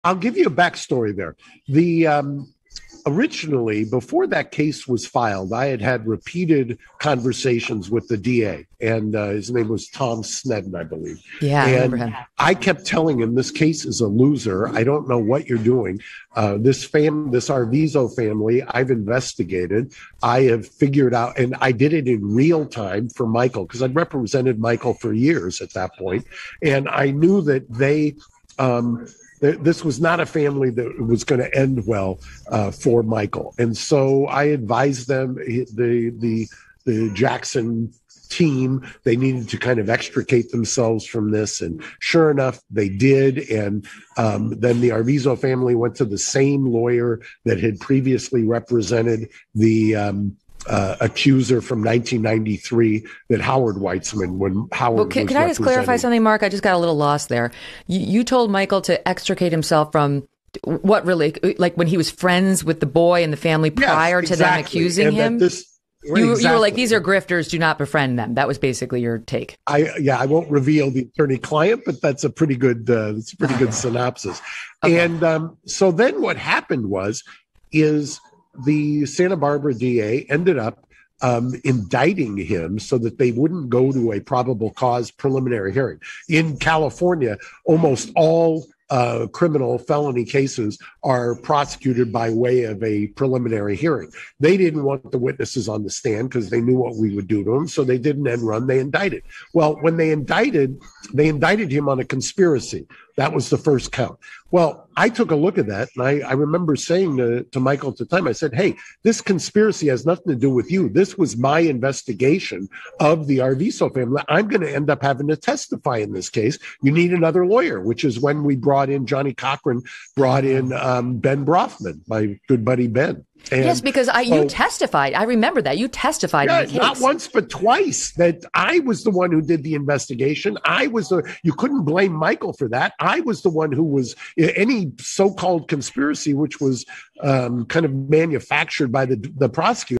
I'll give you a backstory there. The Originally, before that case was filed, I had repeated conversations with the DA, and his name was Tom Snedden, I believe. Yeah, I remember And him. I kept telling him, this case is a loser. I don't know what you're doing. This Arvizo family, I've investigated. I have figured out, and I did it in real time for Michael, because I'd represented Michael for years at that point, and I knew that this was not a family that was going to end well for Michael. And so I advised them, the Jackson team, they needed to kind of extricate themselves from this. And sure enough, they did. And then the Arvizo family went to the same lawyer that had previously represented the accuser from 1993, that Howard Weitzman, when Howard Well, can I just clarify something, Mark? I just got a little lost there. You told Michael to extricate himself from what, really? Like when he was friends with the boy and the family prior to them accusing him? You were like, these are grifters, do not befriend them. That was basically your take. I won't reveal the attorney-client, but that's a pretty good synopsis. Okay. And so then what happened is the Santa Barbara DA ended up indicting him so that they wouldn't go to a probable cause preliminary hearing. In California, almost all criminal felony cases are prosecuted by way of a preliminary hearing. They didn't want the witnesses on the stand because they knew what we would do to them, so they did an end run. They indicted. Well, when they indicted him on a conspiracy. That was the first count. Well, I took a look at that, and I remember saying to Michael at the time, I said, hey, this conspiracy has nothing to do with you. This was my investigation of the Arvizo family. I'm going to end up having to testify in this case. You need another lawyer, which is when we brought in Johnny Cochran, brought in Ben Brofman, my good buddy Ben. And yes, because you testified. I remember that. You testified in the case. Not once, but twice, that I was the one who did the investigation. You couldn't blame Michael for that. I was the one who was any so-called conspiracy, which was kind of manufactured by the prosecutor.